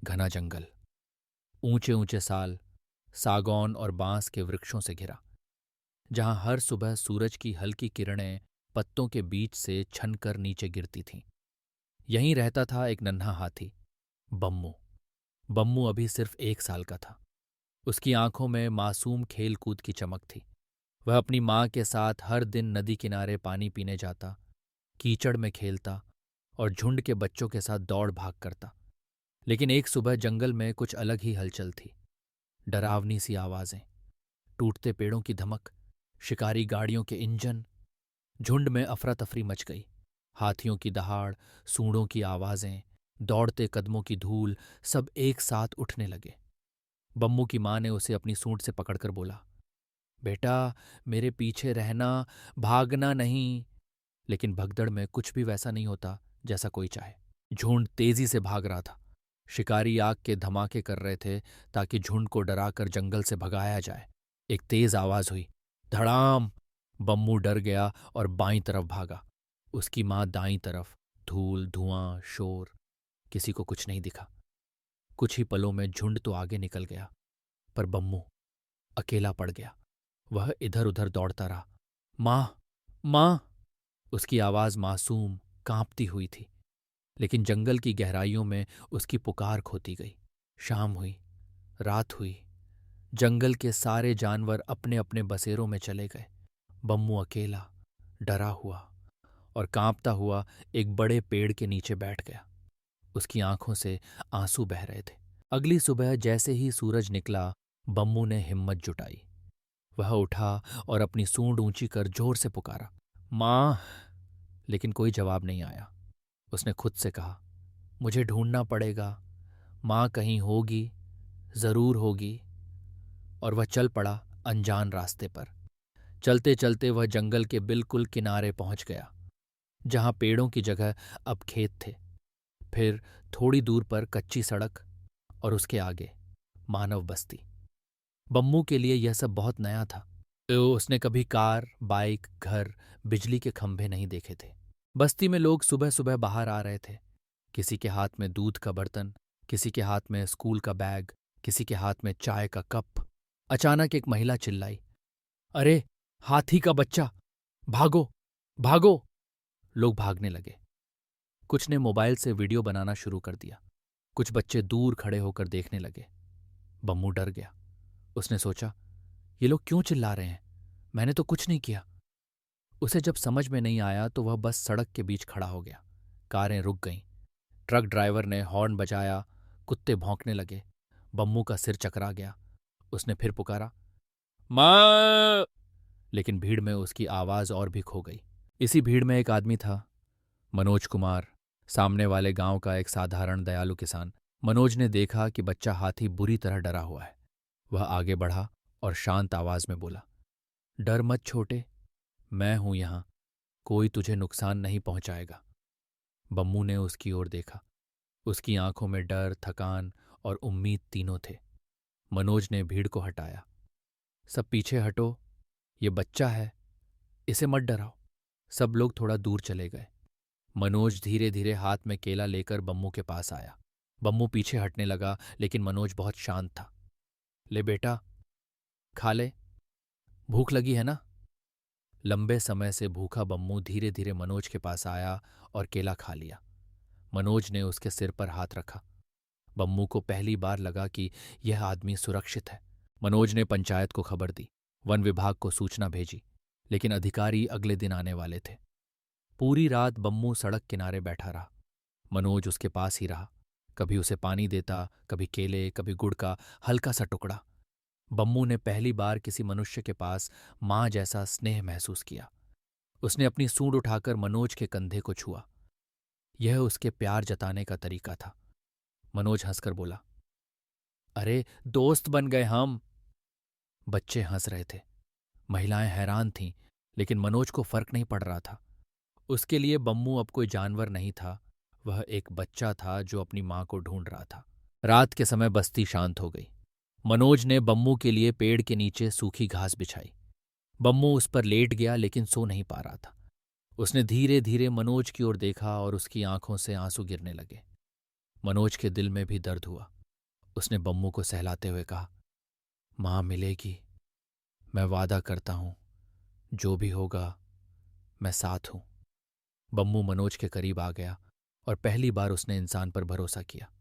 घना जंगल, ऊंचे ऊंचे साल, सागौन और बांस के वृक्षों से घिरा, जहां हर सुबह सूरज की हल्की किरणें पत्तों के बीच से छनकर नीचे गिरती थीं। यहीं रहता था एक नन्हा हाथी, बम्मू। बम्मू अभी सिर्फ 1 साल का था। उसकी आंखों में मासूम खेल कूद की चमक थी। वह अपनी माँ के साथ हर दिन नदी किनारे पानी पीने जाता, कीचड़ में खेलता और झुंड के बच्चों के साथ दौड़ भाग करता। लेकिन एक सुबह जंगल में कुछ अलग ही हलचल थी। डरावनी सी आवाजें, टूटते पेड़ों की धमक, शिकारी गाड़ियों के इंजन। झुंड में अफरा तफरी मच गई। हाथियों की दहाड़, सूंडों की आवाजें, दौड़ते कदमों की धूल, सब एक साथ उठने लगे। बम्मू की माँ ने उसे अपनी सूंड से पकड़कर बोला, बेटा, मेरे पीछे रहना, भागना नहीं। लेकिन भगदड़ में कुछ भी वैसा नहीं होता जैसा कोई चाहे। झुंड तेजी से भाग रहा था। शिकारी आग के धमाके कर रहे थे ताकि झुंड को डराकर जंगल से भगाया जाए। एक तेज आवाज हुई, धड़ाम। बम्मू डर गया और बाईं तरफ भागा। उसकी माँ दाईं तरफ। धूल, धुआं, शोर, किसी को कुछ नहीं दिखा। कुछ ही पलों में झुंड तो आगे निकल गया, पर बम्मू अकेला पड़ गया। वह इधर उधर दौड़ता रहा। माँ, माँ। उसकी आवाज मासूम, कांपती हुई थी, लेकिन जंगल की गहराइयों में उसकी पुकार खोती गई। शाम हुई, रात हुई। जंगल के सारे जानवर अपने अपने बसेरों में चले गए। बम्मू अकेला, डरा हुआ और कांपता हुआ एक बड़े पेड़ के नीचे बैठ गया। उसकी आंखों से आंसू बह रहे थे। अगली सुबह जैसे ही सूरज निकला, बम्मू ने हिम्मत जुटाई। वह उठा और अपनी सूंड ऊंची कर जोर से पुकारा, माँ। लेकिन कोई जवाब नहीं आया। उसने खुद से कहा, मुझे ढूंढना पड़ेगा, माँ कहीं होगी, जरूर होगी। और वह चल पड़ा अनजान रास्ते पर। चलते चलते वह जंगल के बिल्कुल किनारे पहुंच गया, जहां पेड़ों की जगह अब खेत थे। फिर थोड़ी दूर पर कच्ची सड़क और उसके आगे मानव बस्ती। बम्मू के लिए यह सब बहुत नया था। तो उसने कभी कार, बाइक, घर, बिजली के खंभे नहीं देखे थे। बस्ती में लोग सुबह सुबह बाहर आ रहे थे। किसी के हाथ में दूध का बर्तन, किसी के हाथ में स्कूल का बैग, किसी के हाथ में चाय का कप। अचानक एक महिला चिल्लाई, अरे, हाथी का बच्चा! भागो, भागो! लोग भागने लगे। कुछ ने मोबाइल से वीडियो बनाना शुरू कर दिया। कुछ बच्चे दूर खड़े होकर देखने लगे। बम्मू डर गया। उसने सोचा, ये लोग क्यों चिल्ला रहे हैं? मैंने तो कुछ नहीं किया। उसे जब समझ में नहीं आया तो वह बस सड़क के बीच खड़ा हो गया। कारें रुक गईं। ट्रक ड्राइवर ने हॉर्न बजाया। कुत्ते भौंकने लगे। बम्मू का सिर चकरा गया। उसने फिर पुकारा, माँ। लेकिन भीड़ में उसकी आवाज और भी खो गई। इसी भीड़ में एक आदमी था, मनोज कुमार, सामने वाले गांव का एक साधारण दयालु किसान। मनोज ने देखा कि बच्चा हाथी बुरी तरह डरा हुआ है। वह आगे बढ़ा और शांत आवाज में बोला, डर मत छोटे, मैं हूं यहां, कोई तुझे नुकसान नहीं पहुंचाएगा। बम्मू ने उसकी ओर देखा। उसकी आंखों में डर, थकान और उम्मीद तीनों थे। मनोज ने भीड़ को हटाया। सब पीछे हटो, ये बच्चा है, इसे मत डराओ। सब लोग थोड़ा दूर चले गए। मनोज धीरे धीरे हाथ में केला लेकर बम्मू के पास आया। बम्मू पीछे हटने लगा, लेकिन मनोज बहुत शांत था। ले बेटा, खा ले, भूख लगी है ना? लंबे समय से भूखा बम्मू धीरे धीरे मनोज के पास आया और केला खा लिया। मनोज ने उसके सिर पर हाथ रखा। बम्मू को पहली बार लगा कि यह आदमी सुरक्षित है। मनोज ने पंचायत को खबर दी, वन विभाग को सूचना भेजी, लेकिन अधिकारी अगले दिन आने वाले थे। पूरी रात बम्मू सड़क किनारे बैठा रहा। मनोज उसके पास ही रहा। कभी उसे पानी देता, कभी केले, कभी गुड़ का हल्का सा टुकड़ा। बम्मू ने पहली बार किसी मनुष्य के पास मां जैसा स्नेह महसूस किया। उसने अपनी सूंड उठाकर मनोज के कंधे को छुआ। यह उसके प्यार जताने का तरीका था। मनोज हंसकर बोला, अरे, दोस्त बन गए हम। बच्चे हंस रहे थे। महिलाएं हैरान थीं, लेकिन मनोज को फर्क नहीं पड़ रहा था। उसके लिए बम्मू अब कोई जानवर नहीं था, वह एक बच्चा था जो अपनी मां को ढूंढ रहा था। रात के समय बस्ती शांत हो गई। मनोज ने बम्मू के लिए पेड़ के नीचे सूखी घास बिछाई। बम्मू उस पर लेट गया, लेकिन सो नहीं पा रहा था। उसने धीरे धीरे मनोज की ओर देखा और उसकी आंखों से आंसू गिरने लगे। मनोज के दिल में भी दर्द हुआ। उसने बम्मू को सहलाते हुए कहा, माँ मिलेगी, मैं वादा करता हूं, जो भी होगा मैं साथ हूं। बम्मू मनोज के करीब आ गया और पहली बार उसने इंसान पर भरोसा किया।